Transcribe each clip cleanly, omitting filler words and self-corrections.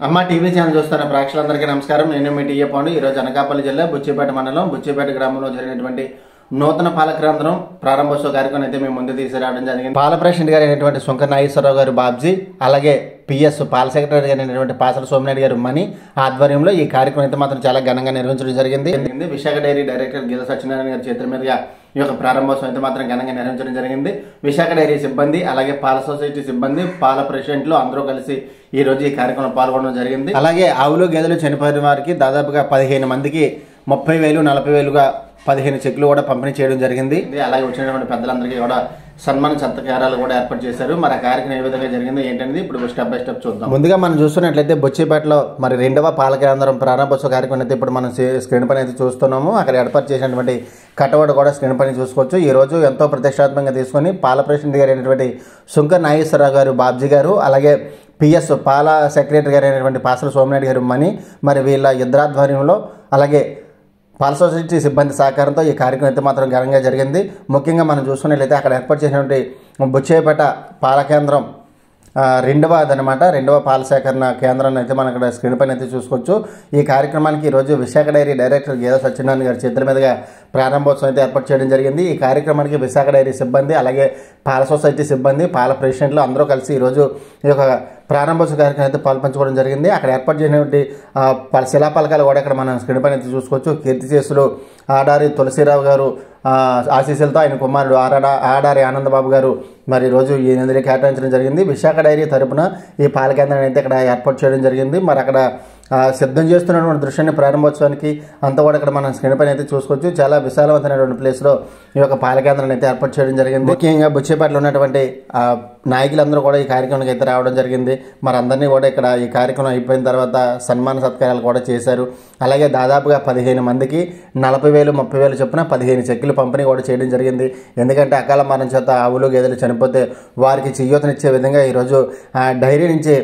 అమ్మ TV channel చూస్తున్న ప్రేక్షకులందరికీ నమస్కారం. నేను మీ టీఏ పాండు. ఈరోజు అనకాపల్లి జిల్లా బుచ్చిపేట మండలం బుచ్చిపేట గ్రామంలో జరిగినటువంటి నూతన పాల కేంద్రం ప్రారంభోత్సవ కార్యక్రమం అయితే మేము ముందు తీసుకురావడం జరిగింది. పాల ప్రెసిడెంట్ గారు అయినటువంటి శంకర్ నాగేశ్వరరావు గారు బాబ్జీ, అలాగే పిఎస్ పాల సెక్రటరీ గారు అయినటువంటి పాసల సోమినాయుడు గారు మణి ఆధ్వర్యంలో ఈ కార్యక్రమం అయితే మాత్రం చాలా ఘనంగా నిర్వహించడం జరిగింది. విశాఖ డైరీ డైరెక్టర్ గీత సత్యనారాయణ గారి చేతుల మీదుగా ఈ యొక్క ప్రారంభోత్సవం అయితే మాత్రం ఘనంగా నిర్వహించడం జరిగింది. విశాఖ డైరీ సిబ్బంది, అలాగే పాల సొసైటీ సిబ్బంది, పాల ప్రెసిడెంట్లు అందరూ కలిసి ఈ రోజు ఈ కార్యక్రమంలో పాల్గొనడం జరిగింది. అలాగే ఆవులు గేదెలు చనిపోయిన వారికి దాదాపుగా 15 మందికి 30,000 40,000గా 15 చెక్లు కూడా పంపిణీ చేయడం జరిగింది. అలాగే వచ్చినటువంటి పెద్దలందరికీ కూడా సన్మాన సత్కారాలు కూడా ఏర్పాటు చేశారు. మరి ఆ కార్యక్రమం ఏ విధంగా జరిగింది ఏంటనేది ఇప్పుడు స్టెప్ బై స్టెప్ చూద్దాం. ముందుగా మనం చూస్తున్నట్లయితే బొచ్చిపేటలో మరి 2వ పాల కేంద్రం ప్రారంభోత్సవ కార్యక్రమం అయితే ఇప్పుడు మనం స్క్రీన్ పైన అయితే చూస్తున్నాము. అక్కడ ఏర్పాటు చేసినటువంటి కటవడ కూడా స్క్రీన్ పైన చూసుకోవచ్చు. ఈ రోజు ఎంతో ప్రతిష్టాత్మకంగా తీసుకొని పాల ప్రెసిడెంట్ గారు అయినటువంటి శంకర్ నాగేశ్వరరావు గారు బాబ్జీ గారు, అలాగే పిఎస్ పాల సెక్రటరీ గారు అయినటువంటి పాసల సోమినాయుడు గారు మణి, మరి వీళ్ళ ఇద్దరాధ్వర్యంలో అలాగే పాల సొసైటీ సిబ్బంది సహకారంతో ఈ కార్యక్రమం అయితే మాత్రం ఘనంగా జరిగింది. ముఖ్యంగా మనం చూసుకున్నట్లయితే అక్కడ ఏర్పాటు చేసినటువంటి బుచ్చిపేట పాల కేంద్రం 2వ పాల సేకరణ కేంద్రాన్ని అయితే మనం ఇక్కడ స్క్రీన్ పైన అయితే చూసుకోవచ్చు. ఈ కార్యక్రమానికి ఈరోజు విశాఖ డైరీ డైరెక్టర్ గీత సత్యనారాయణ గారి చేతుల మీదుగా ప్రారంభోత్సవం అయితే ఏర్పాటు చేయడం జరిగింది. ఈ కార్యక్రమానికి విశాఖ డైరీ సిబ్బంది, అలాగే పాల సొసైటీ సిబ్బంది, పాల ప్రెసిడెంట్లు అందరూ కలిసి ఈరోజు ఈ యొక్క ప్రారంభోత్సవ కార్యక్రమం అయితే పాల్పంచుకోవడం జరిగింది. అక్కడ ఏర్పాటు చేసినటువంటి శిలాపలకాలు కూడా ఇక్కడ మనం స్క్రీన్ పైన అయితే చూసుకోవచ్చు. కీర్తిశేషులు ఆడారి తులసిరావు గారు ఆశీస్సులతో ఆయన కుమారుడు ఆడారి ఆనందబాబు గారు మరి ఈరోజు ఈ నిధులు కేటాయించడం జరిగింది. విశాఖ డైరీ తరపున ఈ పాల కేంద్రాన్ని అయితే ఇక్కడ ఏర్పాటు చేయడం జరిగింది. మరి అక్కడ సిద్ధం చేస్తున్నటువంటి దృశ్యాన్ని ప్రారంభోత్సవానికి అంతా కూడా ఇక్కడ మనం స్క్రీన్ పైన అయితే చూసుకోవచ్చు. చాలా విశాలవంతమైనటువంటి ప్లేస్లో ఈ యొక్క పాల కేంద్రాన్ని అయితే ఏర్పాటు చేయడం జరిగింది. ముఖ్యంగా బుచ్చిపేటలో ఉన్నటువంటి నాయకులందరూ కూడా ఈ కార్యక్రమానికి అయితే రావడం జరిగింది. మరి అందరినీ కూడా ఇక్కడ ఈ కార్యక్రమం అయిపోయిన తర్వాత సన్మాన సత్కారాలు కూడా చేశారు. అలాగే దాదాపుగా 15 మందికి 40,000 30,000 చొప్పున 15 చెక్కులు పంపిణీ కూడా చేయడం జరిగింది. ఎందుకంటే అకాల మరణం చేత ఆవులు గేదెలు చనిపోతే వారికి చేయూతనిచ్చే విధంగా ఈరోజు డైరీ నుంచి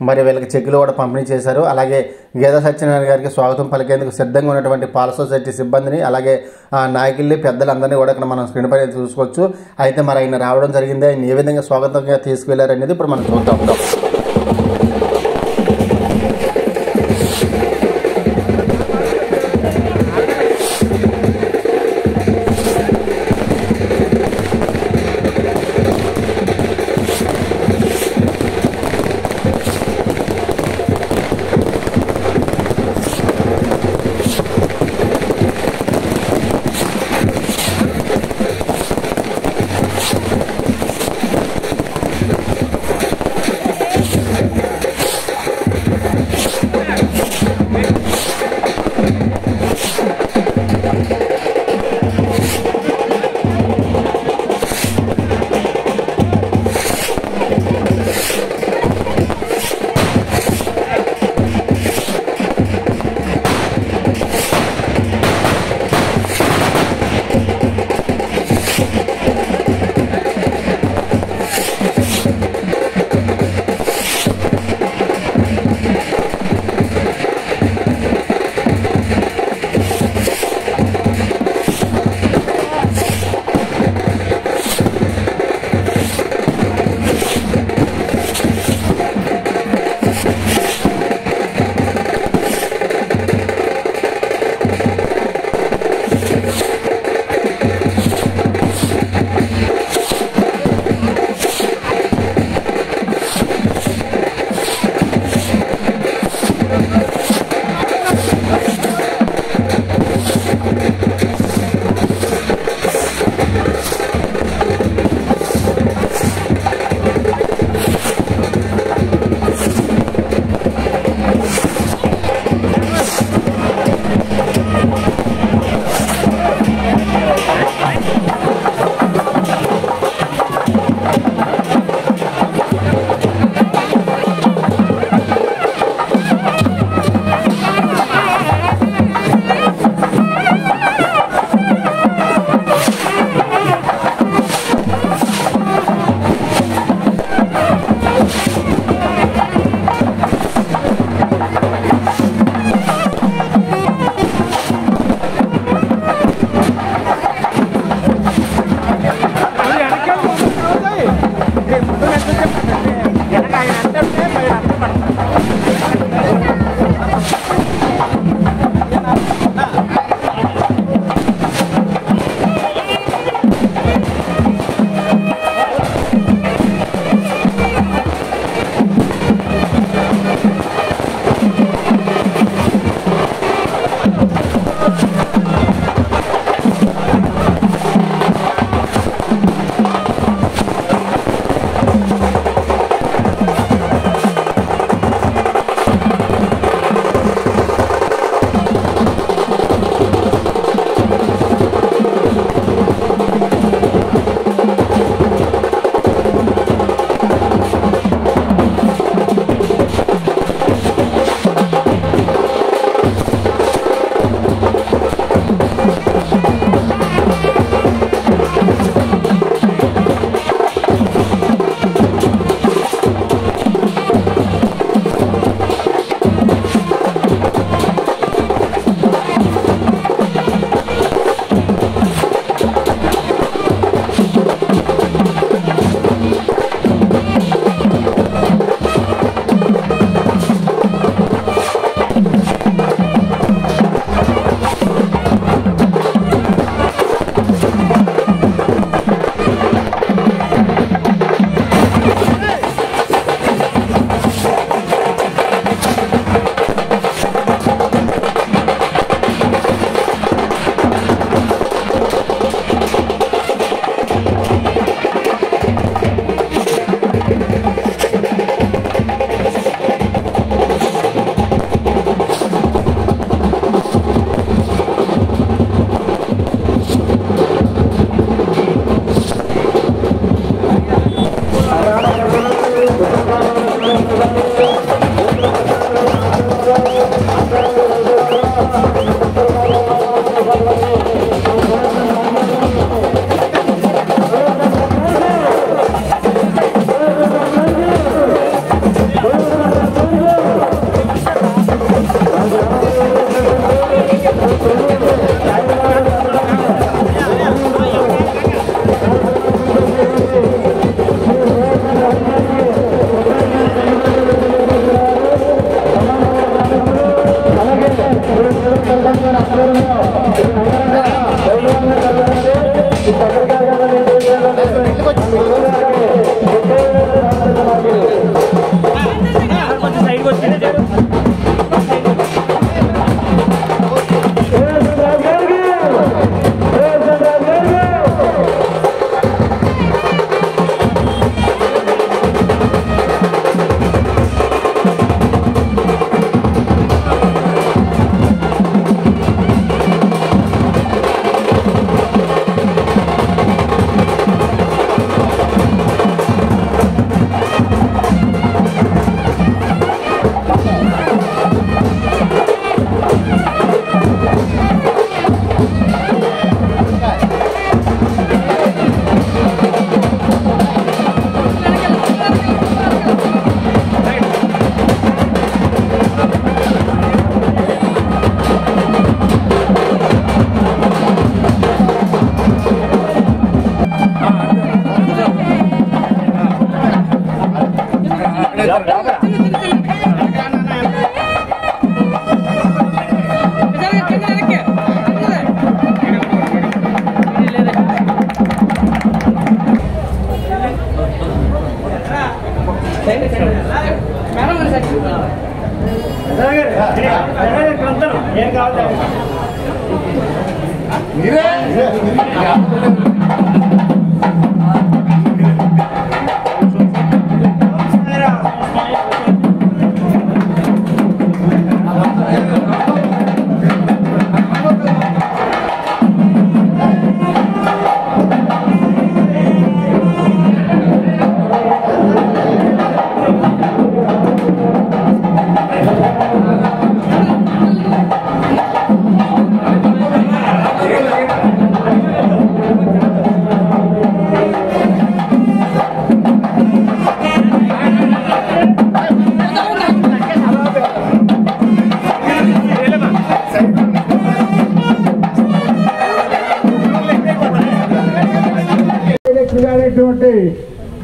మరి వీళ్ళకి చెక్కులు కూడా పంపిణీ చేశారు. అలాగే గీత సత్యనారాయణ గారికి స్వాగతం పలికేందుకు సిద్ధంగా ఉన్నటువంటి పాల సొసైటీ సిబ్బందిని, అలాగే నాయకుల్ని పెద్దలందరినీ కూడా ఇక్కడ మనం స్క్రీన్ పైన చూసుకోవచ్చు. అయితే మరి ఆయన రావడం జరిగింది. ఆయన ఏ విధంగా స్వాగతంగా తీసుకువెళ్లారు అనేది ఇప్పుడు మనం చూద్దాం.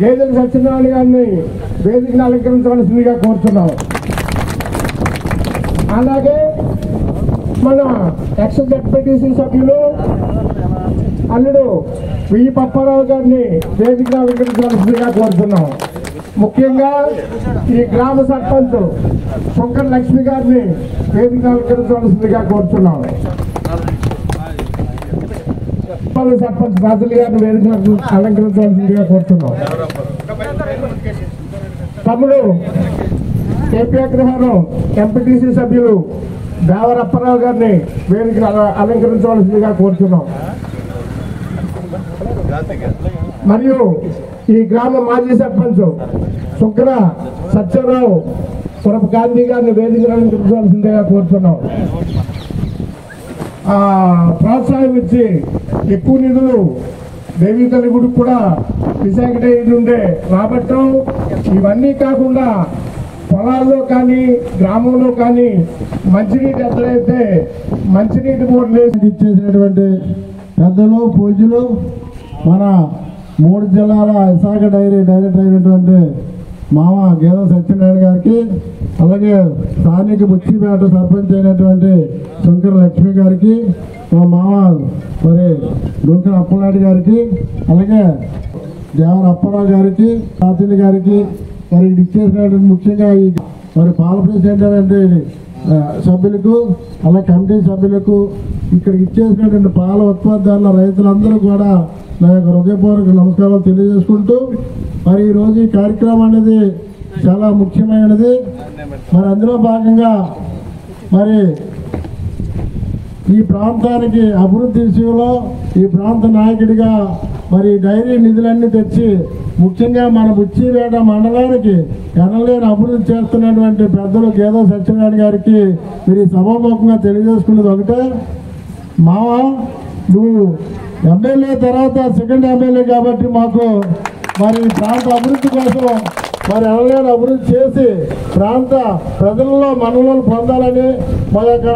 గేదెల సత్యనారాయణ గారిని వేదికను అలంకరించవలసిందిగా కోరుతున్నాం. అలాగే మన ఎక్స్ జడ్పీటీసీ సభ్యులు అల్లుడు వి పప్పారావు గారిని వేదికను అలంకరించవలసిందిగా కోరుతున్నాం. ముఖ్యంగా ఈ గ్రామ సర్పంచ్ శంకర లక్ష్మి గారిని వేదికను అలంకరించవలసిందిగా కోరుతున్నాం. సర్పంచ్ రాజులు గారిని వేదికను అలంకరించవలసిందిగా కోరుతున్నాం. తమ్ముడు ఏపీ అగ్రహారం ఎంపీటీసీ సభ్యులు దేవరప్పారావు గారిని వేదికను అలంకరించవలసిందిగా కోరుతున్నాం. మరియు ఈ గ్రామ మాజీ సర్పంచ్ శుక్ర సత్యరావు పురపు గాంధీ గారిని వేదికను అలంకరించవలసిందిగా కోరుతున్నాం. ప్రోత్సాహం ఇచ్చి ఎక్కువ నిధులు దేవీ తల్లి గుడికి కూడా విశాఖ డైరీ నుండే రాబట్టం. ఇవన్నీ కాకుండా పొలాల్లో కానీ గ్రామంలో కానీ మంచినీటి ఎట్లయితే మంచినీటి బోర్డులు ఇచ్చేసినటువంటి పెద్దలు పూజలు మన 3 జిల్లాల విశాఖ డైరీ డైరెక్టర్ అయినటువంటి మామ గేదెల సత్యనారాయణ గారికి, అలాగే స్థానిక బుచ్చిపేట సర్పంచ్ అయినటువంటి శంకర లక్ష్మి గారికి, మా మామ మరి డొంకర అప్పలనాయుడు గారికి, అలాగే దేవర అప్పారావు గారికి, తాతయ్య గారికి, మరి ఇచ్చేసినటువంటి ముఖ్యంగా ఈ మరి పాల ప్రెసిడెంట్ అయినటువంటి సభ్యులకు, అలాగే కమిటీ సభ్యులకు, ఇక్కడికి ఇచ్చేసినటువంటి పాల ఉత్పత్తిదారుల రైతులందరూ కూడా నా యొక్క హృదయపూర్వక నమస్కారాలు తెలియజేసుకుంటూ, మరి ఈరోజు ఈ కార్యక్రమం అనేది చాలా ముఖ్యమైనది. మరి అందులో భాగంగా మరి ఈ ప్రాంతానికి అభివృద్ధి విషయంలో ఈ ప్రాంత నాయకుడిగా మరి డైరీ నిధులన్నీ తెచ్చి ముఖ్యంగా మన బుచ్చిపేట మండలానికి ఎనలేని అభివృద్ధి చేస్తున్నటువంటి పెద్దలు గేదెల సత్యనారాయణ గారికి మీరు సభాముఖంగా తెలియజేసుకున్నది ఒకటే, మావా నువ్వు ఎమ్మెల్యే తర్వాత సెకండ్ ఎమ్మెల్యే కాబట్టి మాకు మరి ప్రాంత అభివృద్ధి కోసం మరి ఎనలేని అభివృద్ధి చేసి ప్రాంత ప్రజల్లో మనలను పొందాలని మా యొక్క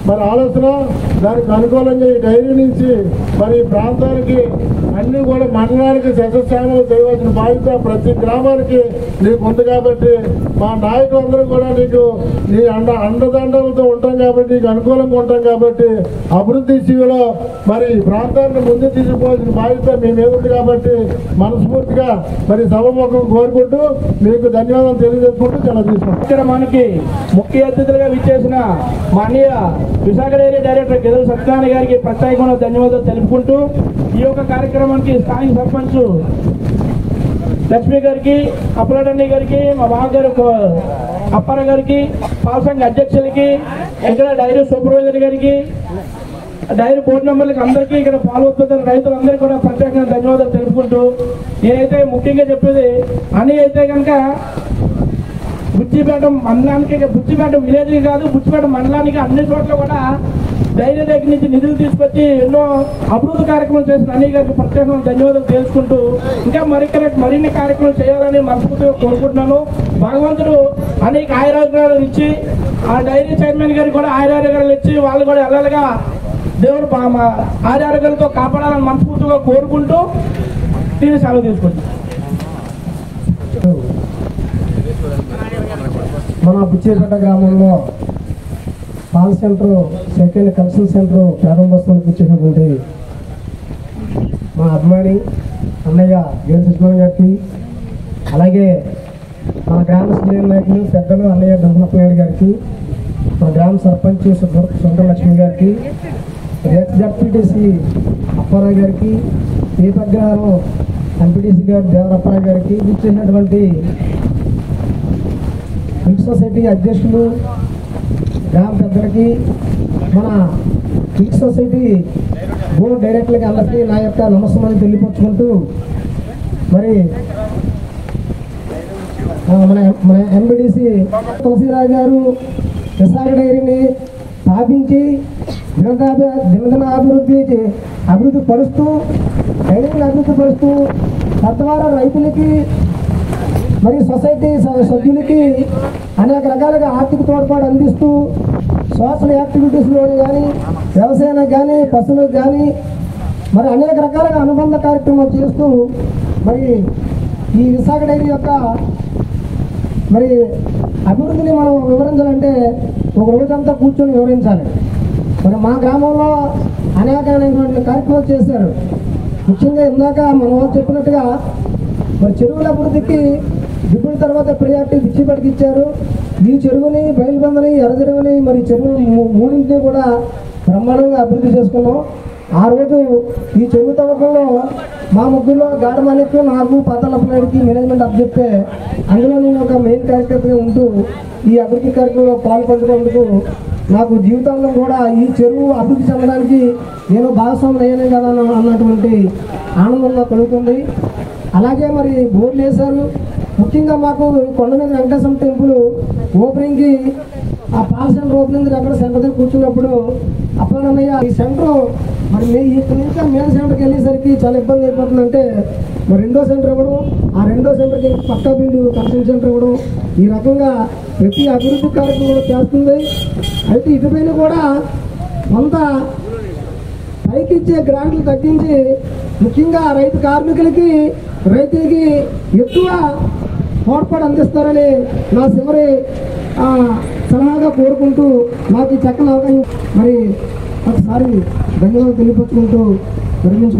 మరి ఆలోచన. దానికి అనుకూలంగా ఈ డైరీ నుంచి మరి ప్రాంతానికి అన్నీ కూడా మండలానికి శతస్థానాలు చేయవలసిన బాధ్యత ప్రతి గ్రామానికి నీకు ఉంది కాబట్టి మా నాయకులందరూ కూడా నీకు నీ అండదండలతో ఉంటాం కాబట్టి నీకు అనుకూలంగా ఉంటాం కాబట్టి అభివృద్ధి విషయంలో మరి ప్రాంతాన్ని ముందు తీసుకోవాల్సిన బాధ్యత మీ మీద ఉంది కాబట్టి మనస్ఫూర్తిగా మరి సభముఖం కోరుకుంటూ మీకు ధన్యవాదాలు తెలియజేసుకుంటూ చాలా తీసుకుంటాం. ఇక్కడ మనకి ముఖ్య అతిథులుగా విచ్చేసిన మా అన్నయ్య విశాఖ డైరీ డైరెక్టర్ గేదెల సత్యనారాయణ గారికి ప్రత్యేకమైన ధన్యవాదాలు తెలుపుకుంటూ ఈ యొక్క కార్యక్రమానికి స్థానిక సర్పంచ్ లక్ష్మి గారికి, అప్పలడన్ని గారికి, మా బావగారు అప్పారావు గారికి, పాల సంఘ అధ్యక్షులకి, ఇక్కడ డైరీ సూపర్వైజర్ గారికి, డైరీ బోర్డు మెంబర్లకి అందరికీ, ఇక్కడ పాల ఉత్పత్తుల రైతులందరికీ కూడా ప్రత్యేకంగా ధన్యవాదాలు తెలుపుకుంటూ నేనైతే ముఖ్యంగా చెప్పేది అని అయితే కనుక బుచ్చిపేట మండలానికి, బుచ్చిపేట విలేజ్ కాదు బుచ్చిపేట మండలానికి అన్ని చోట్ల కూడా డైరీ దగ్గర నుంచి నిధులు తీసుకొచ్చి ఎన్నో అభివృద్ధి కార్యక్రమాలు చేసిన అన్నయ్య గారికి ప్రత్యేకంగా ధన్యవాదాలు తెలుసుకుంటూ ఇంకా మరిన్ని కార్యక్రమాలు చేయాలని మనస్ఫూర్తిగా కోరుకుంటున్నాను. భగవంతుడు అనేక ఆయురారోగ్యాలు ఇచ్చి ఆ డైరీ చైర్మన్ గారికి కూడా ఆయురారోగ్యాలు ఇచ్చి వాళ్ళు కూడా ఎల్లలుగా దేవుడు ఆయురారోగ్యాలతో కాపాడాలని మనస్ఫూర్తిగా కోరుకుంటూ దీన్ని సెలవు తీసుకుంటాం. మన బుచ్చిపేట గ్రామంలో పాల్ సెంటర్ సెకండ్ కల్చరల్ సెంటర్ ప్రారంభోత్సవానికి వచ్చేసినటువంటి మా అభిమాని అన్నయ్య గేదెల సత్యనారాయణ గారికి, అలాగే మన గ్రామ సీనియర్ నాయకులు పెద్దలు అన్నయ్య డొంకరప్పనాయుడు గారికి, మా గ్రామ సర్పంచ్ సుందరలక్ష్మి గారికి, ఎక్స్-జడ్పీటీసీ అప్పారావు గారికి, దీపగ్రహం ఎంపీటీసీ గారు దేవరప్పారావు గారికి, ఇచ్చేసినటువంటి మిల్క్ సొసైటీ అధ్యక్షులు, గ్రామ పెద్దలకి, మన మిల్క్ సొసైటీ బోర్డు డైరెక్టర్లకి అందరికీ నా యొక్క నమస్కారాన్ని తెలియపరుచుకుంటూ, మరి మన ఎంపీటీసీ తులసిరావు గారు విశాఖ డైరీని స్థాపించి దినదిన అభివృద్ధి పరుస్తూ, డైరీని అభివృద్ధి పరుస్తూ తద్వారా రైతులకి మరి సొసైటీ సభ్యులకి అనేక రకాలుగా ఆర్థిక తోడ్పాటు అందిస్తూ సోషల్ యాక్టివిటీస్లో కానీ, వ్యవసాయానికి కానీ, పశువులకు కానీ మరి అనేక రకాలుగా అనుబంధ కార్యక్రమాలు చేస్తూ మరి ఈ విశాఖ డైరీ యొక్క మరి అభివృద్ధిని మనం వివరించాలంటే ఒక రోజంతా కూర్చొని వివరించాలి. మరి మా గ్రామంలో అనేకమైనటువంటి కార్యక్రమాలు చేశారు. ముఖ్యంగా ఇందాక మన వాళ్ళు చెప్పినట్టుగా మరి చెరువుల అభివృద్ధికి దిబ్బుల తర్వాత ప్రియారిటీ బిచ్చిపడికి ఇచ్చారు. ఈ చెరువుని, బయలుబందని, ఎర్ర చెరువుని, మరి చెరువులు మూడింటిని కూడా బ్రహ్మాండంగా అభివృద్ధి చేసుకున్నాం. ఆ రోజు ఈ చెరువు తవ్వకంలో మా ముగ్గురులో గాఢమానికి, నాకు, పాతాలప్పనాయుడికి మేనేజ్మెంట్ అప్ చెప్తే అందులో నేను ఒక మెయిన్ కార్యకర్తగా ఉంటూ ఈ అభివృద్ధి కార్యక్రమంలో పాల్పంచుకున్నందుకు నాకు జీవితంలో కూడా ఈ చెరువు అభివృద్ధి చెందడానికి నేను భాగస్వామి అయ్యానే కదా అన్నటువంటి ఆనందంగా కలుగుతుంది. అలాగే మరి బోర్లు వేశారు. ముఖ్యంగా మాకు కొండ మీద వెంకటేశ్వర టెంపుల్ ఓపెనింగ్కి ఆ పాల్ సెంటర్ ఓపెనింగ్ అక్కడ సెంటర్ దగ్గర కూర్చున్నప్పుడు అప్పుడన్నయ్య ఈ సెంటర్ మరి ఇక్కడ నుంచి మేల సెంటర్కి వెళ్ళేసరికి చాలా ఇబ్బంది అయిపోతుందంటే మరి రెండో సెంటర్ ఇవ్వడం, ఆ రెండో సెంటర్కి పక్కా బిల్లు కన్సల్ట్ సెంటర్ ఇవ్వడం, ఈ రకంగా ప్రతి అభివృద్ధి కార్యక్రమం చేస్తుంది. అయితే ఇటుపైన కూడా కొంత పైకి ఇచ్చే గ్రాంట్లు తగ్గించి ముఖ్యంగా రైతు కార్మికులకి, రైతులకి ఎక్కువ తోడ్పాటు అందిస్తారని నా చివరి సలహాగా కోరుకుంటూ నాకు ఈ చక్కని అవకాశం మరి ఒకసారి ధన్యవాదాలు తెలియపరుచుకుంటూ విరమించు.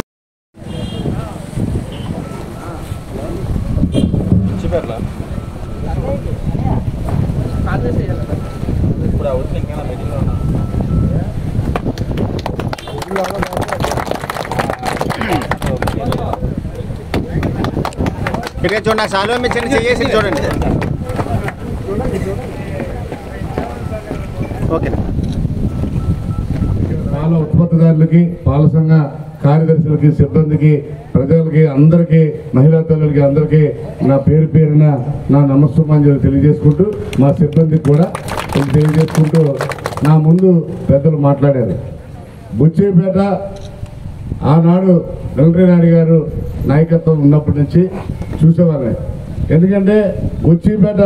ఇక్కడ చూడండి, సాల్వా మీద చేసి చూడండి. ఓకే. పాల ఉత్పత్తిదారులకి, పాల సంఘ కార్యదర్శులకి, సిబ్బందికి, ప్రజలకి, అందరికీ, మహిళా తల్లులకి అందరికీ నా పేరు పేరున నా నమస్సుమాంజలి తెలియజేసుకుంటూ, మా సిబ్బందికి కూడా తెలియజేసుకుంటూ, నా ముందు పెద్దలు మాట్లాడారు. బుచ్చేపేట ఆనాడు వెంకటయ్య నాయుడు గారు నాయకత్వం ఉన్నప్పటి నుంచి చూసేవాళ్ళే. ఎందుకంటే బుచ్చిపేట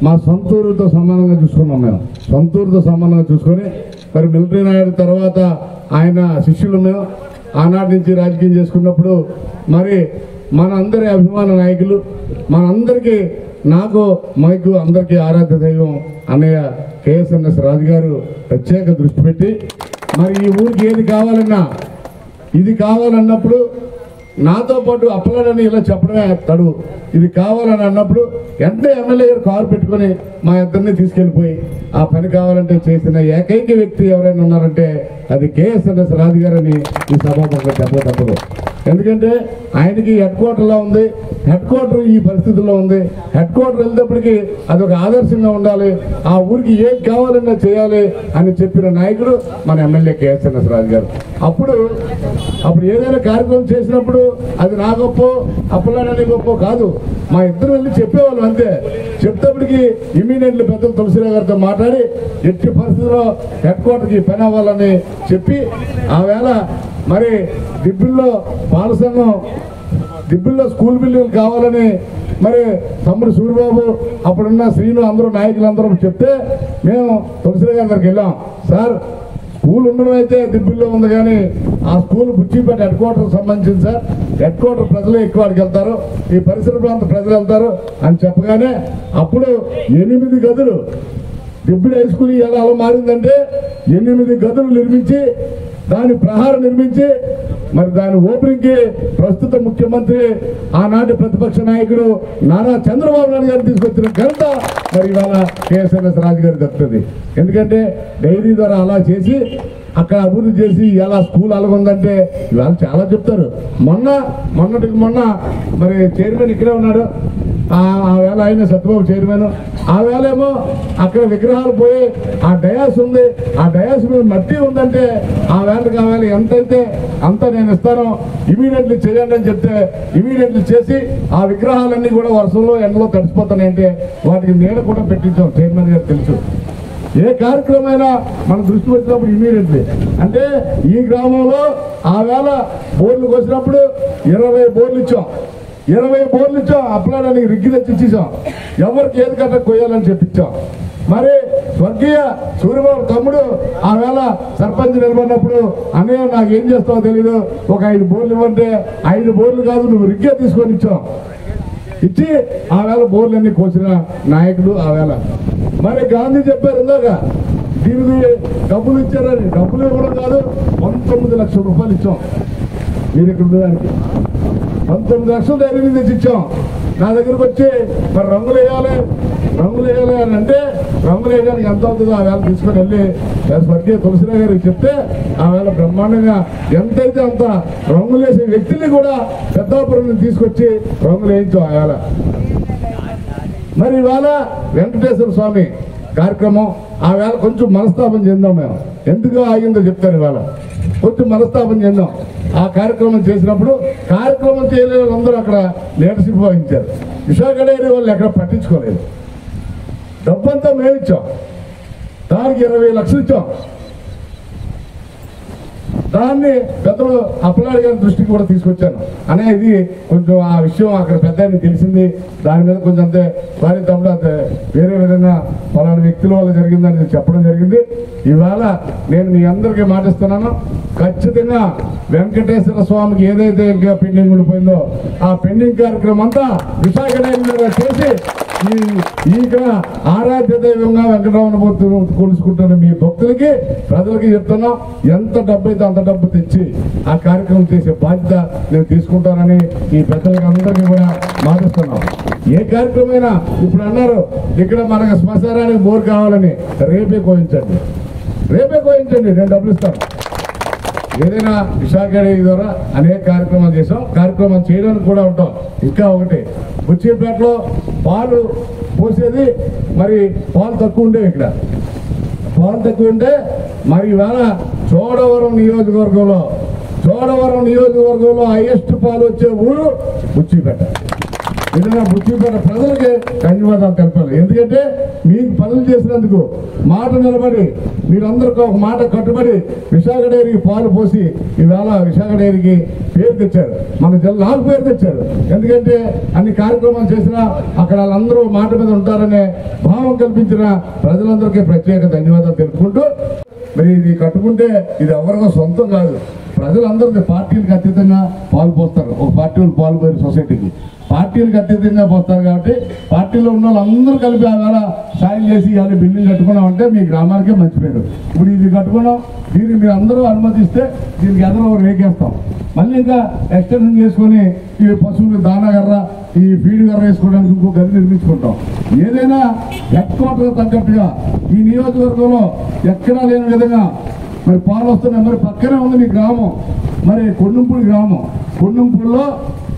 మా సొంతూరుతో సమానంగా చూసుకున్నాం. మేము సొంతూరుతో సమానంగా చూసుకొని మరి వెంకటయ్య నాయుడు తర్వాత ఆయన శిష్యులు మేము ఆనాటి నుంచి రాజకీయం చేసుకున్నప్పుడు మరి మన అందరి అభిమాన నాయకులు, మనందరికీ, నాకు మైకు అందరికీ ఆరాధ్య దైవం అన్నయ్య కేఎస్ఎన్ఎస్ రాజు గారు ప్రత్యేక దృష్టి పెట్టి మరి ఈ ఊరికి ఏది కావాలన్నా, ఇది కావాలన్నప్పుడు నాతో పాటు అప్పలాడని ఇలా చెప్పడమే తడువు. ఇది కావాలని అన్నప్పుడు వెంటనే ఎమ్మెల్యే గారు కారు పెట్టుకొని మా ఇద్దరిని తీసుకెళ్ళిపోయి ఆ పని కావాలంటే చేసిన ఏకైక వ్యక్తి ఎవరైనా ఉన్నారంటే అది కేఎస్ఎన్ఎస్ రాజు గారని ఈ సభాపంగా తప్పదు. ఎందుకంటే ఆయనకి హెడ్ క్వార్టర్లో ఉంది, హెడ్ క్వార్టర్ ఈ పరిస్థితుల్లో ఉంది. హెడ్ క్వార్టర్ వెళ్ళేటప్పటికి అదొక ఆదర్శంగా ఉండాలి, ఆ ఊరికి ఏం కావాలన్నా చేయాలి అని చెప్పిన నాయకుడు మన ఎమ్మెల్యే కేఎస్ఎన్ఎస్ రాజు గారు. అప్పుడు ఏదైనా కార్యక్రమం చేసినప్పుడు అది నా గొప్ప, అప్పలాడని గొప్ప కాదు, మా ఇద్దరు వెళ్ళి చెప్పేవాళ్ళం అంతే. చెప్తేప్పటికి ఇమీడియట్లీ పెద్దలు తులసిరావు గారితో మాట్లాడి ఎట్టి పరిస్థితుల్లో హెడ్ క్వార్టర్కి పని అవ్వాలని చెప్పి ఆ వేళ మరి దిబ్బుల్లో పాల సంఘం, దిబ్బుల్లో స్కూల్ బిల్డింగ్లు కావాలని మరి తమ్ముడు సూరిబాబు, అప్పుడున్న శ్రీను, అందరూ నాయకులందరూ చెప్తే మేము తులసిరావు గారి దగ్గరికి వెళ్ళాం. సార్, స్కూల్ ఉండడం అయితే దిబ్బుల్లో ఉంది, కానీ ఆ స్కూల్ బుచ్చిపేట హెడ్ క్వార్టర్కి సంబంధించింది సార్. హెడ్ క్వార్టర్ ప్రజలు ఎక్కువ అక్కడికి వెళ్తారు, ఈ పరిసర ప్రాంత ప్రజలు వెళ్తారు అని చెప్పగానే అప్పుడు 8 గదులు దిబ్బుడి హై స్కూల్ ఎలా మారిందంటే 8 గదులు నిర్మించి దాని ప్రహారం నిర్మించి మరి దాని ఓపెనింగ్కి ప్రస్తుత ముఖ్యమంత్రి ఆనాటి ప్రతిపక్ష నాయకుడు నారా చంద్రబాబు నాయుడు గారు తీసుకొచ్చిన ఘనత మరి ఇవాళ కేఎస్ఆర్ఎస్ రాజు గారు దక్కుతుంది. ఎందుకంటే డైరీ ద్వారా అలా చేసి అక్కడ అభివృద్ధి చేసి ఎలా స్కూల్ అలాగుందంటే ఇవాళ చాలా చెప్తారు. మొన్నటికి మొన్న మరి చైర్మన్ ఇక్కడే ఉన్నాడు, ఆ వేళ ఆయన సత్యబాబు చైర్మన్, ఆ వేళ ఏమో అక్కడ విగ్రహాలు పోయి ఆ డయాస్ ఉంది, ఆ డయాస్ మీద మట్టి ఉందంటే ఆ వేళకి ఆ వేళ ఎంతైతే అంత నేను ఇస్తాను ఇమీడియట్లీ చేయండి అని చెప్తే ఇమీడియట్లీ చేసి ఆ విగ్రహాలన్నీ కూడా వర్షంలో ఎండలో తడిసిపోతాయంటే వాటికి నీడ కూడా పెట్టించాం. చైర్మన్ గారు తెలుసు. ఏ కార్యక్రమైనా మన దృష్టి వచ్చినప్పుడు ఇమీడియట్లీ అంటే ఈ గ్రామంలో ఆ వేళ బోర్లు కోసినప్పుడు 20 బోర్లు ఇచ్చాం. 20 బోర్లు ఇచ్చాం. అప్లాడానికి రిగ్గి తెచ్చి ఇచ్చేసాం. ఎవరికి ఏది కట్ట కొయ్యాలని చెప్పించాం. మరి స్వర్గీయ సూర్యబాబు తమ్ముడు ఆ వేళ సర్పంచ్ నిలబడినప్పుడు అన్నయ్య నాకు ఏం చేస్తావో తెలీదు, ఒక 5 బోర్లు ఇవ్వంటే 5 బోర్లు కాదు నువ్వు రిగ్గే తీసుకొని ఇచ్చాం. ఇచ్చి ఆ వేళ బోర్లన్నీ కోసిన నాయకుడు ఆ వేళ. మరి గాంధీ చెప్పారు ఇందాక దీనికి డబ్బులు ఇచ్చారని. డబ్బులు ఇవ్వడం కాదు, 19 లక్షల రూపాయలు ఇచ్చాం. మీరు ఇక్కడ ఉండడానికి 19 లక్షలు ధైర్యం తెచ్చి ఇచ్చాం. నా దగ్గరకు వచ్చి మరి రంగులు వేయాలి అని అంటే రంగులు వేయడానికి ఎంత అవుతుందో ఆ వేళ తీసుకొని వెళ్ళి స్వర్గీయ తులసిరావు గారికి చెప్తే ఆ వేళ బ్రహ్మాండంగా ఎంతైతే అంత రంగులు వేసే వ్యక్తిని కూడా పెద్దాపురం తీసుకొచ్చి రంగులు వేయించాం ఆ వేళ. మరి ఇవాళ వెంకటేశ్వర స్వామి కార్యక్రమం ఆ వేళ కొంచెం మనస్తాపం చెందాం. మేము ఎందుకు ఆగిందో చెప్తాను. ఇవాళ కొంచెం మనస్తాపం చెందాం. ఆ కార్యక్రమం చేసినప్పుడు కార్యక్రమం చేయలేని వాళ్ళందరూ అక్కడ లీడర్షిప్ వహించారు. విశాఖ డైరీ వాళ్ళు ఎక్కడ పట్టించుకోలేదు. డబ్బంతా మేము ఇచ్చాం. దానికి 20 లక్షలు ఇచ్చాం. దాన్ని పెద్దలు అప్పలాడి గారి దృష్టికి కూడా తీసుకొచ్చాను. అనేది కొంచెం ఆ విషయం అక్కడ పెద్ద తెలిసింది. దాని మీద కొంచెం అంతే వారి తమ్ముడు అంతే వేరే విధంగా పలానా వ్యక్తుల వల్ల జరిగిందని చెప్పడం జరిగింది. ఇవాళ నేను మీ అందరికీ మాటిస్తున్నాను, ఖచ్చితంగా వెంకటేశ్వర స్వామికి ఏదైతే ఇంకా పెండింగ్ ఉండిపోయిందో ఆ పెండింగ్ కార్యక్రమం అంతా విశాఖ డైరీలో చేసి ఇక్కడ ఆరాధ్య దైవంగా వెంకటరమణ కొలుసుకుంటున్న మీ భక్తులకి ప్రజలకి చెప్తున్నాం, ఎంత డబ్బు అయితే అంత డబ్బు తెచ్చి ఆ కార్యక్రమం చేసే బాధ్యత నేను తీసుకుంటానని ఈ పెద్దలకి అందరికీ కూడా మాటిస్తున్నాం. ఏ కార్యక్రమమైనా ఇప్పుడు అన్నారు ఇక్కడ మనకు శ్మశానానికి బోర్ కావాలని, రేపే కోయించండి నేను డబ్బులు ఇస్తాను. ఏదైనా విశాఖ డైరీ ద్వారా అనేక కార్యక్రమాలు చేసాం. కార్యక్రమం చేయడానికి కూడా ఉంటాం. ఇంకా ఒకటి బుచ్చిపేటలో పాలు పోసేది మరి పాలు తక్కువ ఉండేవి. ఇక్కడ పాలు తక్కువ ఉంటే మరి ఇవాళ చోడవరం నియోజకవర్గంలో హైయెస్ట్ పాలు వచ్చే ఊరు బుచ్చిపేట. ఏదైనా బుచ్చిపేట ప్రజలకి ధన్యవాదాలు తెలపాలి. ఎందుకంటే మీకు పనులు చేసినందుకు మాట నిలబడి మీరందరికీ ఒక మాట కట్టుబడి విశాఖ డైరీకి పాలు పోసి ఈవేళ విశాఖ డైరీకి పేరు తెచ్చారు. మన జిల్లాకు పేరు తెచ్చారు. ఎందుకంటే అన్ని కార్యక్రమాలు చేసినా అక్కడ వాళ్ళందరూ మాట మీద ఉంటారనే భావం కల్పించిన ప్రజలందరికీ ప్రత్యేక ధన్యవాదాలు తెలుపుకుంటూ, మరి ఇది కట్టుకుంటే ఇది ఎవరికో సొంతం కాదు, ప్రజలందరికీ పార్టీలకు అతీతంగా పాలు పోస్తారు. ఒక పార్టీ వాళ్ళు పాలు పోయి సొసైటీకి పార్టీలకు అతీతంగా పోస్తారు. కాబట్టి పార్టీలో ఉన్న వాళ్ళందరూ కలిపి ఆ వేళ సాయం చేసి ఇవాళ బిల్డింగ్ కట్టుకున్నామంటే మీ గ్రామానికే మంచి పేరు. ఇప్పుడు ఇది కట్టుకున్నాం, దీన్ని మీరు అందరూ అనుమతిస్తే దీనికి ఎదురు రేకేస్తాం. మళ్ళీ ఇంకా ఎక్స్టెన్షన్ చేసుకొని ఈ పశువులు దానాగర్ర ఈ ఫీడ్ గర్ర వేసుకోవడానికి ఇంకో గది నిర్మించుకుంటాం. ఏదైనా హెడ్ క్వార్టర్ తగ్గట్టుగా ఈ నియోజకవర్గంలో ఎక్కడా లేని విధంగా మరి పాలు వస్తున్నాయి. మరి పక్కనే ఉంది మీ గ్రామం, మరి కొండంపూడి గ్రామం. కొండంపూడిలో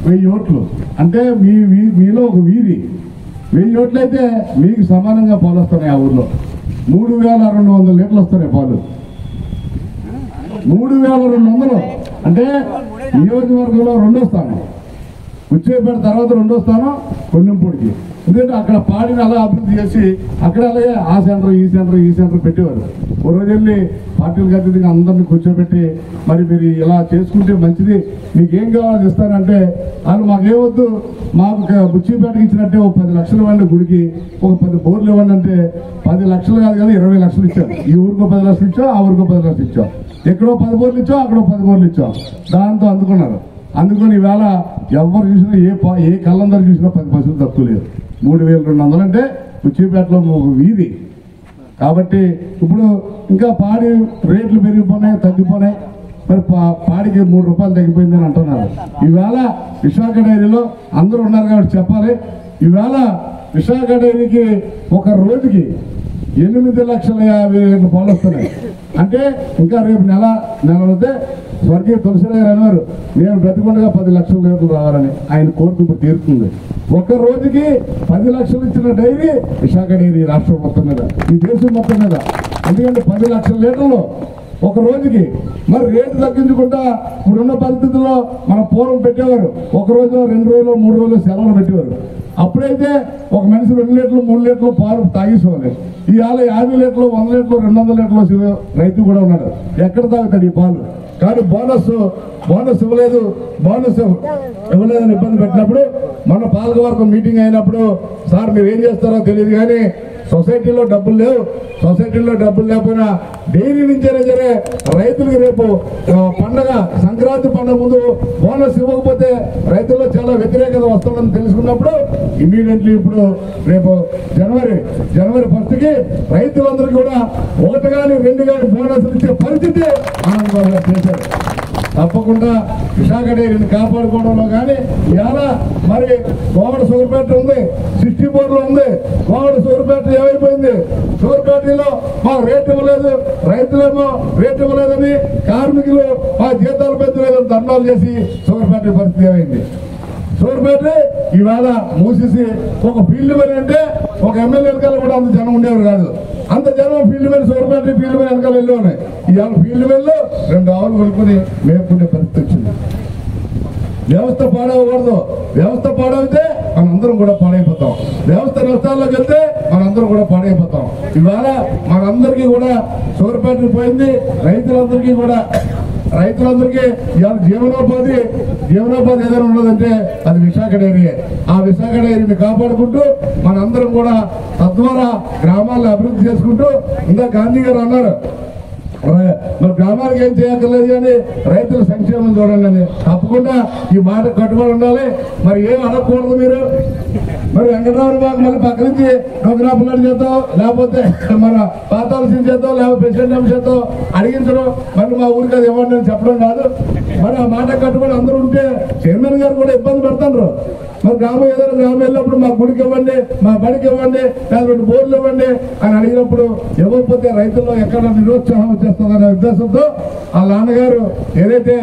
1000 ఓట్లు అంటే మీలో ఒక వీధి 1000 ఓట్లు అయితే మీకు సమానంగా పాలు వస్తున్నాయి. ఆ ఊర్లో 3200 లీటర్లు వస్తున్నాయి పాలు. 3200 అంటే నియోజకవర్గంలో 2వ స్థానం. బుచ్చిపేట తర్వాత 2వ స్థానం కొండంపూడికి. ఎందుకంటే అక్కడ పాడిని అలా అభివృద్ధి చేసి అక్కడ అలాగే ఆ సెంటర్ ఈ సెంటర్ పెట్టేవారు. ఓ రోజు వెళ్ళి పార్టీలకు అతిథిగా అందరినీ కూర్చోబెట్టి మరి మీరు ఇలా చేసుకుంటే మంచిది, మీకు ఏం కావాలని ఇస్తారంటే వాళ్ళు మాకేమొద్దు, మాకు బుచ్చిపేటకి ఇచ్చినట్టే ఒక 10 లక్షలు ఇవ్వండి, గుడికి ఒక 10 బోర్లు ఇవ్వండి అంటే 10 లక్షలు కాదు కానీ 20 లక్షలు ఇచ్చాం. ఈ ఊరికో 10 లక్షలు ఇచ్చాం, ఆ ఊరికో 10 లక్షలు ఇచ్చాం. ఎక్కడో 10 బోర్లు ఇచ్చాం, అక్కడో 10 బోర్లు ఇచ్చాం. దాంతో అందుకున్నారు. అందుకని ఈవేళ ఎవరు చూసినా ఏ కళ్ళందరూ చూసినా 10 పైసలు తక్కువ లేదు. 3200 అంటే బుచ్చిపేటలో ఒక వీధి. కాబట్టి ఇప్పుడు ఇంకా పాడి రేట్లు పెరిగిపోయినాయి, తగ్గిపోయినాయి. మరి పాడికి 3 రూపాయలు తగ్గిపోయిందని అంటున్నారు. ఈవేళ విశాఖ డైరీలో అందరూ ఉన్నారు కాబట్టి చెప్పాలి. ఈవేళ విశాఖ డైరీకి ఒక రోజుకి 8,50,000 పాలు వస్తున్నాయి. అంటే ఇంకా రేపు నెల వస్తే స్వర్గీయ తులసిరావు గారు అన్నారు, నేను బ్రతికుండగా 10 లక్షల లీటర్లు రావాలని. ఆయన కోరిక ఇప్పుడు తీరుతుంది. ఒక రోజుకి 10 లక్షలు ఇచ్చిన డైరీ విశాఖ డైరీ రాష్ట్రం మొత్తం మీద, ఈ దేశం మొత్తం మీద. ఎందుకంటే 10 లక్షల లీటర్లు ఒక రోజుకి. మరి రేటు తగ్గించుకుంటా ఇప్పుడున్న పరిస్థితుల్లో మన పూర్వం పెట్టేవారు, ఒక రోజు 2 రోజులు 3 రోజులు సెలవులు పెట్టేవారు. అప్పుడైతే ఒక మనిషి 2 లీటర్లు 3 లీటర్లు పాలు తాగేసేవాళ్ళు. ఇవాళ 50 లీటర్లు 100 లీటర్లు 200 లీటర్లు రైతు కూడా ఉన్నాడు. ఎక్కడ తాగుతాడు ఈ పాలు? కానీ బోనస్ ఇవ్వలేదు, బోనస్ ఇవ్వలేదని ఇబ్బంది పెట్టినప్పుడు మన పాలకవర్గం మీటింగ్ అయినప్పుడు, సార్ మీరు ఏం చేస్తారో తెలియదు కానీ సొసైటీలో డబ్బులు లేవు, సొసైటీలో డబ్బులు లేకపోయినా డైరీ నుంచైనా సరే రైతులకు రేపు పండగ సంక్రాంతి పండుగ ముందు బోనస్ ఇవ్వకపోతే రైతుల్లో చాలా వ్యతిరేకత వస్తుందని తెలుసుకున్నప్పుడు ఇమీడియట్లీ ఇప్పుడు రేపు జనవరి 1కి రైతులందరికీ కూడా 1 కానీ 2 కానీ బోనస్లు ఇచ్చే పరిస్థితి ఆనందబాబు గారు చేశారు. తప్పకుండా విశాఖ డైరీని కాపాడుకోవడంలో కానీ ఇవాళ మరి గోవడ షుగర్పేట ఉంది, 64లో ఉంది. గోవడ షుగర్పేట ఏమైపోయింది? షుగర్పేటలో మా రేటు ఇవ్వలేదు, రైతులేమో రేటు ఇవ్వలేదని, కార్మికులు మా జీతాలు పెంచలేదని ధర్నాలు చేసి షుగర్పేట పరిస్థితి ఏమైంది? షుగర్పేట ఇవాళ మూసేసి ఒక ఫీల్డ్ మ్యాన్ అంటే ఒక ఎమ్మెల్యే వెనకాల కూడా అంత జనం ఉండేవారు కాదు. అంత జనం ఫీల్డ్ మ్యాన్ షుగర్పేట ఫీల్డ్ మ్యాన్ వెనకాల వెళ్ళి ఇవాళ ఫీల్డ్ మ్యాన్లో 2 ఆవులు కొనుక్కొని మేపుకునే పరిస్థితి వచ్చింది. వ్యవస్థ పాడవకూడదు. వ్యవస్థ పాడైతే మనందరం కూడా పాడైపోతాం. వ్యవస్థ నష్టాల్లోకి వెళ్తే మనందరం కూడా పాడైపోతాం. ఇవాళ మనందరికీ కూడా షుగర్పేట పోయింది. రైతులందరికీ ఇవాళ జీవనోపాధి ఏదైనా ఉన్నదంటే అది విశాఖ డైరీ. ఆ విశాఖ డైరీని కాపాడుకుంటూ మనందరం కూడా తద్వారా గ్రామాలను అభివృద్ధి చేసుకుంటూ, ఇంకా గాంధీ గారు అన్నారు మరి గ్రామాలకు ఏం చేయక్కర్లేదు కానీ రైతుల సంక్షేమం చూడండి అని. తప్పకుండా ఈ మాట కట్టుబడి ఉండాలి. మరి ఏం అడగకూడదు మీరు. మరి వెంకటరావు బాబు మళ్ళీ పక్క నుంచి డోగ్రాపులాడు చేద్దాం, లేకపోతే మన పాతాలసిన చేద్దాం, లేకపోతే ప్రెసిడెంట్ చేద్దాం అడిగించడం, మళ్ళీ మా ఊరికి అది ఇవ్వండి అని చెప్పడం కాదు. మరి ఆ మాట కట్టుబడి అందరూ ఉంటే చైర్మన్ గారు కూడా ఇబ్బంది పడుతున్నారు. మరి ఏదైనా గ్రామం వెళ్ళినప్పుడు మా గుడికి ఇవ్వండి, మా బడికి ఇవ్వండి, లేదా 2 బోర్లు ఇవ్వండి అని అడిగినప్పుడు ఇవ్వకపోతే రైతుల్లో ఎక్కడ నిరుత్సాహం వచ్చేస్తుందనే ఉద్దేశంతో ఆ నాన్నగారు ఏదైతే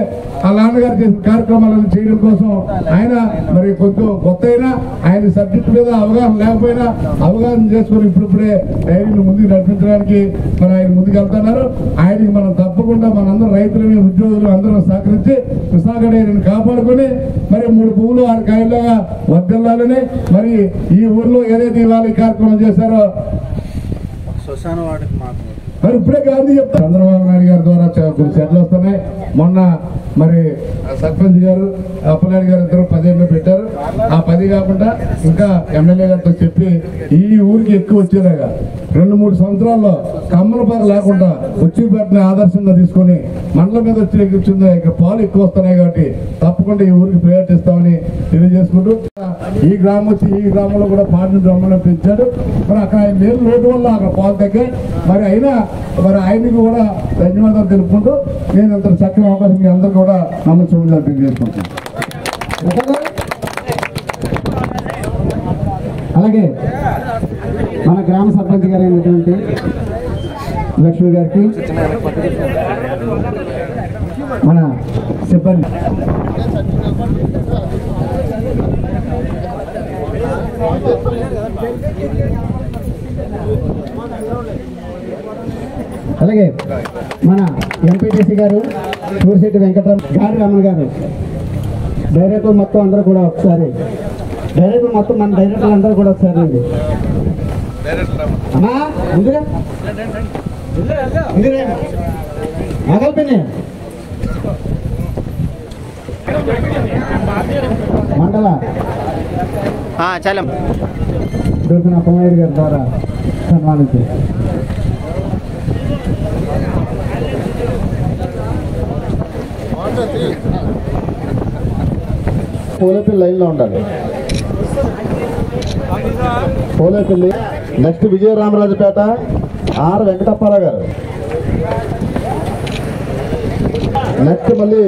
చేసిన కార్యక్రమాలను చేయడం కోసం ఆయన మరి కొంచెం కొత్త అయినా ఆయన సబ్జెక్ట్ మీద అవగాహన లేకపోయినా అవగాహన చేసుకుని ఇప్పుడిప్పుడే డైరీని ముందుకు నడిపించడానికి మరి ఆయన ముందుకు వెళ్తున్నారు. ఆయనకి మనం తప్పకుండా మనందరం రైతులని ఉద్యోగులు అందరం సహకరించి విశాఖ డైరీని కాపాడుకొని మరి 3 పువ్వులు 6 కాయలుగా వర్ధిల్లాలని, మరి ఈ ఊర్లో ఏదైతే ఇవాళ ఈ కార్యక్రమం చేశారో మరి ఇప్పుడే గాంధీ చెప్తారు. చంద్రబాబు నాయుడు గారి ద్వారా కొన్ని సెట్లు వస్తున్నాయి. మొన్న మరి సర్పంచ్ గారు అప్పలాడి గారు ఇద్దరు 10 పెట్టారు. ఆ 10 కాకుండా ఇంకా ఎమ్మెల్యే గారితో చెప్పి ఈ ఊరికి ఎక్కువ వచ్చేలాగా 2-3 సంవత్సరాల్లో కమ్మలపాక లేకుండా ఉచ్చిపేటని ఆదర్శంగా తీసుకొని మండలం మీద వచ్చి కూర్చుంది. ఇక్కడ పాలు ఎక్కువ వస్తున్నాయి కాబట్టి తప్పకుండా ఈ ఊరికి ప్రయారిటీ ఇస్తామని తెలియజేసుకుంటూ ఈ గ్రామంలో కూడా పాడిని బ్రహ్మాండం పెంచాడు. మరి అక్కడ ఆయన నీళ్ళు లోటు వల్ల అక్కడ పాలు తగ్గాయి. మరి అయినా మరి ఆయనకి కూడా ధన్యవాదాలు తెలుపుకుంటూ నేను ఇంత చక్కని అవకాశం మీ అందరూ కూడా నమ్మకం తెలియజేసుకుంటాను. అలాగే మన గ్రామ సర్పంచ్ గారు అయినటువంటి లక్ష్మి గారికి, మన సిబ్బంది అలాగే మన ఎంపీటీసీ గారు సూరిశెట్టి వెంకటరామ గారి రమణ గారు, డైరెక్టర్ మొత్తం అందరూ కూడా ఒకసారి మన డైరెక్టర్లు అందరూ కూడా ఒకసారి అండి అమ్మా ఆగల్పిని మండల దొరికిన అప్పమయ్య గారి ద్వారా సన్మానించారు. పోలేపల్లి లైన్లో ఉండాలి. పోలేపల్లి నెక్స్ట్ విజయరామరాజుపేట ఆర్ వెంకటప్పారావు గారు. నెక్స్ట్ మళ్ళీ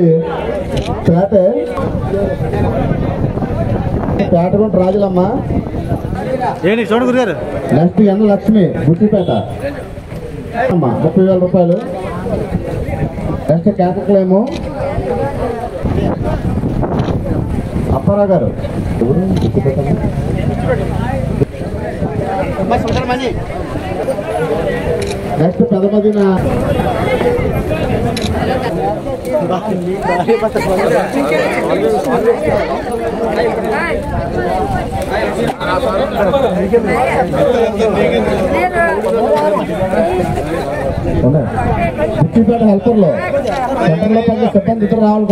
పేటగుంట రాజులమ్మ, చూడండి గురుగారు. నెక్స్ట్ ఎన్న లక్ష్మి బుట్టిపేట అమ్మ 30,000 రూపాయలు. నెక్స్ట్ కేతక్లేము అప్పారావు గారు నెక్స్ట్ పెదమదిన బుట్టిపేట హెల్పర్లో సెంటర్లో పని సిబ్బంది ఇద్దరు రావాలి.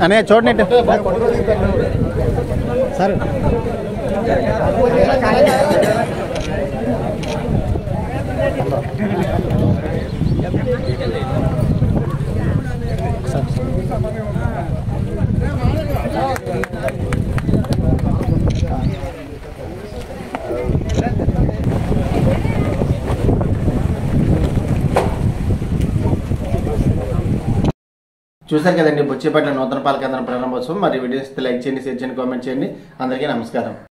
అనే చూడండి సార్. చూశారు కదండి బుచ్చిపేట నూతన పాలక కేంద్రం ప్రారంభోత్సవం. మరి వీడియోస్ లైక్ చేయండి, షేర్ చేయండి, కామెంట్ చేయండి. అందరికీ నమస్కారం.